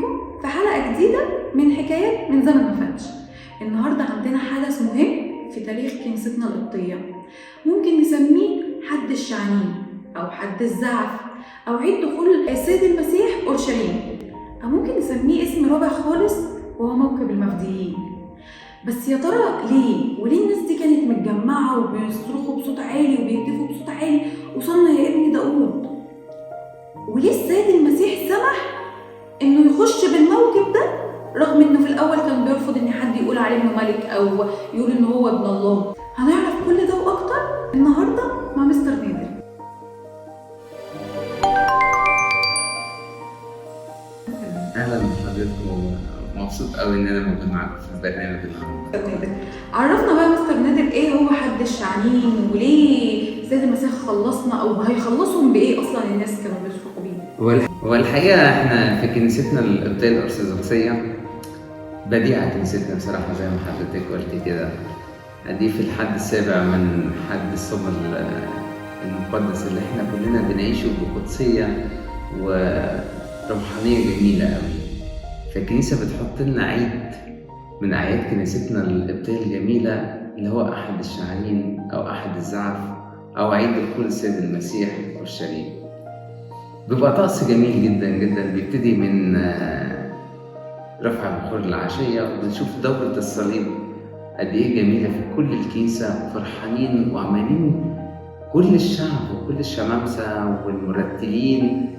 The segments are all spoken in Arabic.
بيكم في حلقة جديدة من حكايات من زمن ما فاتش. النهاردة عندنا حدث مهم في تاريخ كنيستنا القبطية، ممكن نسميه حد الشعانين أو حد الزعف أو عيد دخول السيد المسيح أورشليم، أو ممكن نسميه اسم رابع خالص وهو موكب المفديين. بس يا ترى ليه؟ وليه الناس دي كانت متجمعة وبيصرخوا بصوت عالي وبيهتفوا بصوت عالي وصلنا يا ابن داود؟ وليه السيد المسيح سمح انه يخش بالموكب ده رغم انه في الاول كان بيرفض ان حد يقول عليه انه ملك او يقول انه هو ابن الله؟ هنعرف كل ده واكتر النهارده مع مستر نادر. اهلا بحضرتكم، ومبسوط قوي ان انا موجود معاكم في البرنامج النهارده. عرفنا بقى مستر نادر ايه هو حد الشعانين، وليه السيد المسيح خلصنا او هيخلصهم بايه اصلا الناس كانوا بيصرخوا بيه؟ هو الحقيقه احنا في كنيستنا القبطيه الارثوذكسيه بديعه كنيستنا بصراحه، زي ما حضرتك قلتي كده، دي في الحد السابع من حد الصوم المقدس اللي احنا كلنا بنعيشه بقدسيه وروحانيه جميله قوي. فالكنيسه بتحط لنا عيد من اعياد كنيستنا القبطيه الجميله اللي هو احد الشعانين او احد الزعف او عيد دخول السيد المسيح اورشليم. بيبقى طقس جميل جدا جدا، بيبتدي من رفع بخور العشيه، وبنشوف دوره الصليب قد ايه جميله في كل الكنيسه، فرحانين وعمالين كل الشعب وكل الشمامسه والمرتلين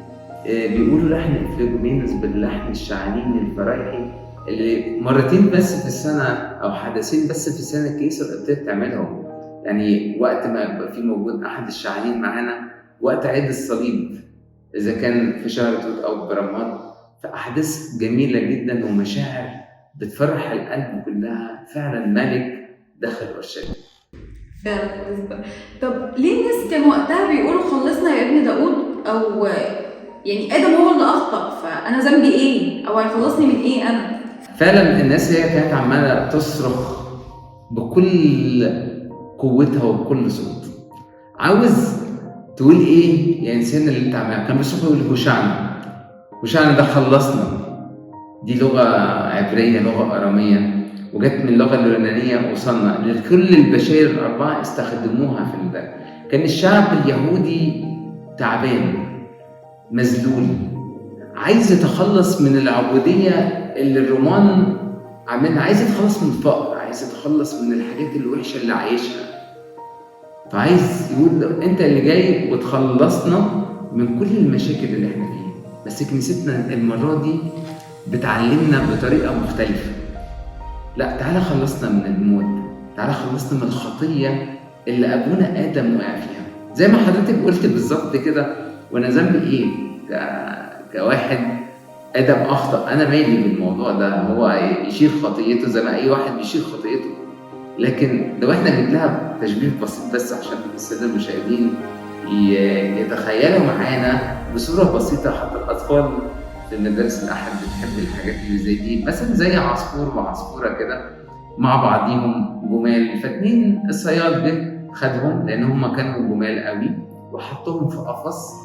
بيقولوا لحن إفليجومينوس باللحن الشعانين الفرايحي اللي مرتين بس في السنة أو حدثين بس في السنة الكنيسة القبطية بتعملهم. يعني وقت ما يبقى في موجود أحد الشعانين معانا وقت عيد الصليب، إذا كان في شهر توت أو برمضان، فأحداث جميلة جدا ومشاعر بتفرح القلب كلها. فعلا ملك دخل أورشليم. فعلا. طب ليه الناس كانوا وقتها بيقولوا خلصنا يا ابن داود، أو يعني آدم هو اللي أخطأ فأنا ذنبي إيه؟ أو هيخلصني من إيه أنا؟ فعلا الناس هي كانت عمالة تصرخ بكل قوتها وبكل صوت. عاوز تقول إيه يا إنسان اللي أنت عملها؟ كان بيصرخ يقول هوشعنا، هوشعنا ده خلصنا. دي لغة عبرية، لغة أرامية، وجت من اللغة اليونانية وصلنا لكل البشائر الأربعة استخدموها في ده. كان الشعب اليهودي تعبان مذلول، عايز يتخلص من العبودية اللي الرومان عاملينها، عايز يتخلص من الفقر، عايز يتخلص من الحاجات الوحشة اللي عايشها. فعايز يقول انت اللي جاي وتخلصنا من كل المشاكل اللي احنا فيها. بس كنيستنا المرة دي بتعلمنا بطريقة مختلفة. لا، تعالى خلصنا من الموت، تعالى خلصنا من الخطية اللي أبونا آدم وقع فيها. زي ما حضرتك قلت بالظبط كده، وانا ذنبي ايه كواحد آدم أخطأ؟ أنا مالي بالموضوع ده، هو يشيل خطيته زي ما أي واحد بيشيل خطيته. لكن لو احنا جبناها تشبيه بسيط بس عشان السادة المشاهدين يتخيلوا معانا بصورة بسيطة، حتى الأطفال في المدارس الأحد بتحب الحاجات اللي زي دي، مثلا زي عصفور وعصفورة كده مع بعضيهم جمال، فاتنين الصياد جه خدهم لأن هم كانوا جمال قوي وحطهم في قفص،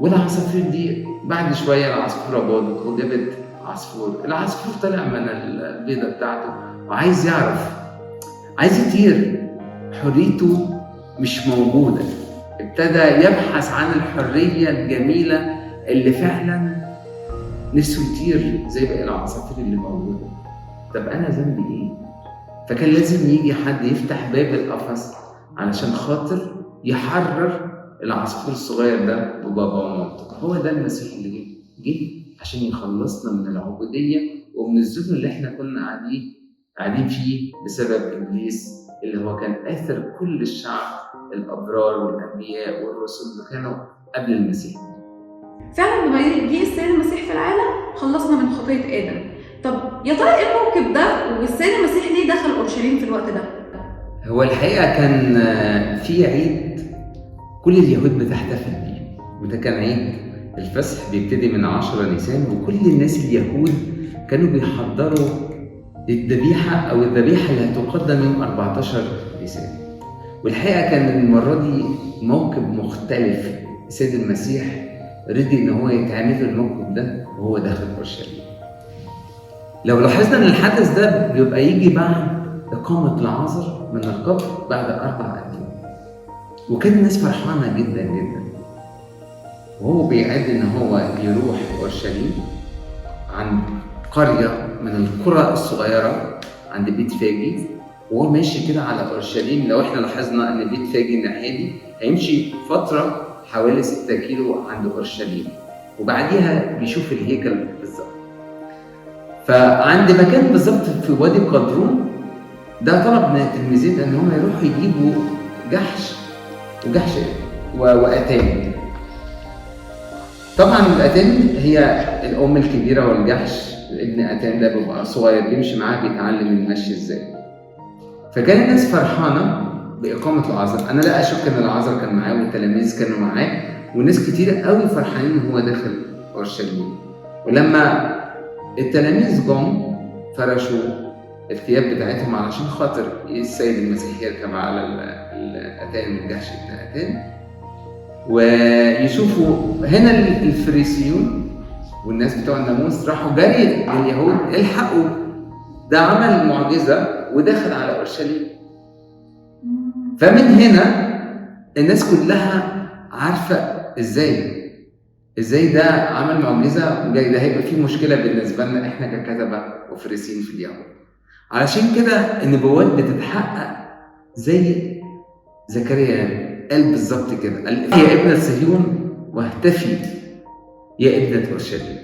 والعصافير دي بعد شوية العصفورة باضت وجابت عصفور. العصفور طلع من البيضة بتاعته وعايز يعرف، عايز يطير، حريته مش موجودة. ابتدى يبحث عن الحرية الجميلة اللي فعلا نفسه يطير زي باقي العصافير اللي موجودة. طب أنا ذنبي إيه؟ فكان لازم يجي حد يفتح باب القفص علشان خاطر يحرر العصفور الصغير ده ببابا ومامته. هو ده المسيح اللي جه عشان يخلصنا من العبودية ومن الذل اللي احنا كنا قاعدين فيه بسبب إبليس، اللي هو كان آثر كل الشعب الأبرار والأنبياء والرسل اللي كانوا قبل المسيح. فعلا لما جه السيد المسيح في العالم خلصنا من خطية آدم. طب يا ترى ايه الموكب ده؟ والسيد المسيح ليه دخل أورشليم في الوقت ده؟ هو الحقيقة كان في عيد كل اليهود بتحتفل بيه، وده كان عيد الفصح، بيبتدي من 10 نيسان، وكل الناس اليهود كانوا بيحضروا الذبيحة أو الذبيحة اللي هتقدم يوم 14 نيسان. والحقيقة كان المرة دي موكب مختلف. السيد المسيح رضي إن هو يتعمل الموكب ده وهو داخل أورشليم. لو لاحظنا ان الحدث ده بيبقى يجي بعد اقامه العازر من القبر بعد 4 ايام، وكان الناس فرحانه جدا جدا، وهو بيعد ان هو يروح اورشليم عند قريه من القرى الصغيره عند بيت فاجي. وهو ماشي كده على اورشليم، لو احنا لاحظنا ان بيت فاجي الناحيه دي هيمشي فتره حوالي 6 كيلو عند اورشليم، وبعديها بيشوف الهيكل بالظبط. فعند مكان بالظبط في وادي قدرون ده طلب من التلميذين ان هم يروحوا يجيبوا جحش واتان. طبعا الاتان هي الام الكبيره، والجحش ابن اتان ده بيبقى صغير بيمشي معاه بيتعلم المشي ازاي. فكان الناس فرحانه باقامه العازر. انا لا اشك ان العازر كان معاه والتلاميذ كانوا معاه، وناس كتيره قوي فرحانين ان هو داخل اورشليم. ولما التلاميذ جم فرشوا الثياب بتاعتهم علشان خاطر السيد المسيح يركب على الاتان، الجحش بتاع الاتان، ويشوفوا هنا الفريسيون والناس بتوع الناموس راحوا جري لليهود الحقوا، ده عمل معجزه ودخل على اورشليم. فمن هنا الناس كلها عارفه ازاي ده عمل معجزه وجاي، ده هيبقى فيه مشكله بالنسبه لنا احنا ككتبه وفريسيين في اليهود. علشان كده النبوات بتتحقق زي زكريا قال بالظبط كده، قال يا ابنة صهيون واهتفي يا ابنة اورشليم،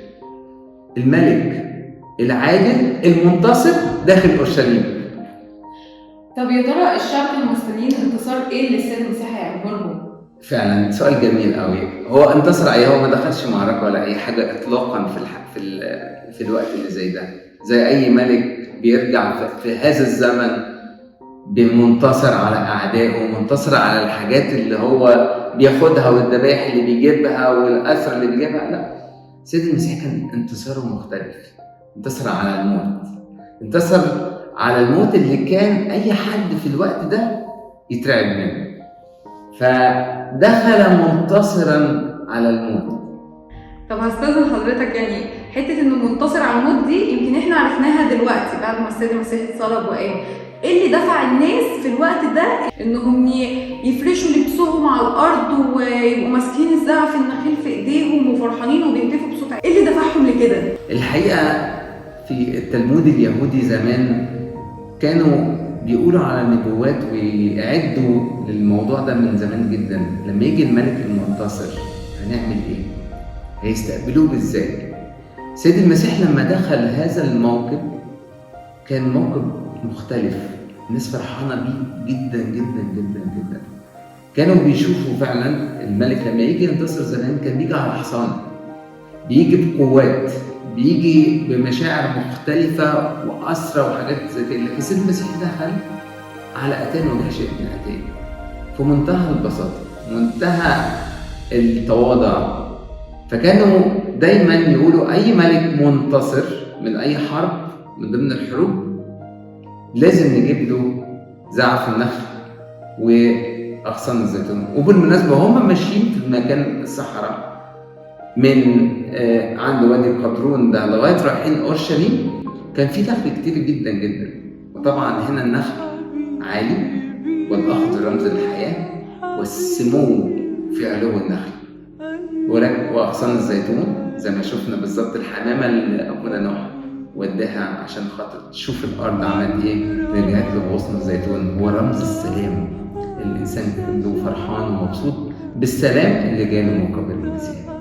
الملك العادل المنتصر داخل اورشليم. طب يا ترى الشعب المصريين انتصار ايه اللي السيد المسيح هيعمله لهم؟ فعلا سؤال جميل قوي. هو انتصر عليه، هو ما دخلش معركه ولا اي حاجه اطلاقا في الوقت اللي زي ده. زي اي ملك بيرجع في هذا الزمن بمنتصر على اعدائه ومنتصر على الحاجات اللي هو بياخدها والذبائح اللي بيجيبها والاثر اللي بيجيبها. لا، سيد المسيح كان انتصاره مختلف. انتصر على الموت، انتصر على الموت اللي كان اي حد في الوقت ده يترعب منه، فدخل منتصرا على الموت. طب هستاذن حضرتك، يعني حته انه منتصر على الموت دي يمكن احنا عرفناها دلوقتي بعد ما السيد المسيح اتصلب وقام. ايه اللي دفع الناس في الوقت ده انهم يفرشوا لبسهم على الارض ويبقوا ماسكين الزعف النخيل في ايديهم وفرحانين وبيهتفوا بصوت عالي؟ ايه اللي دفعهم لكده؟ الحقيقه في التلمود اليهودي زمان كانوا بيقولوا على النبوات ويعدوا للموضوع ده من زمان جدا. لما يجي الملك المنتصر هنعمل ايه؟ هيستقبلوه ازاي؟ سيد المسيح لما دخل هذا الموقف كان موقف مختلف، الناس فرحانه بيه جدا جدا جدا جدا. كانوا بيشوفوا فعلا الملك لما يجي ينتصر زمان كان بيجي على حصان، بيجي بقوات، بيجي بمشاعر مختلفة وأسرى وحاجات زي كده. لكن سيد المسيح دخل على أتان وجحش ابن أتان في منتهى البساطة، منتهى التواضع. فكانوا دايما يقولوا أي ملك منتصر من أي حرب من ضمن الحروب لازم نجيب له زعف النخل وأغصان الزيتون. وبالمناسبة هم ماشيين في مكان الصحراء من عند وادي قدرون ده لغايه رايحين اورشليم كان في نخل كتير جدا جدا. وطبعا هنا النخل عالي والاخضر رمز الحياه والسمو في علو النخل، واغصان الزيتون زي ما شفنا بالظبط الحمامه اللي ابونا نوح وداها عشان خاطر تشوف الارض عملت ايه، رجعت له غصن الزيتون. هو رمز السلام، الانسان كله فرحان ومبسوط بالسلام اللي جاي له مقابل المسيح.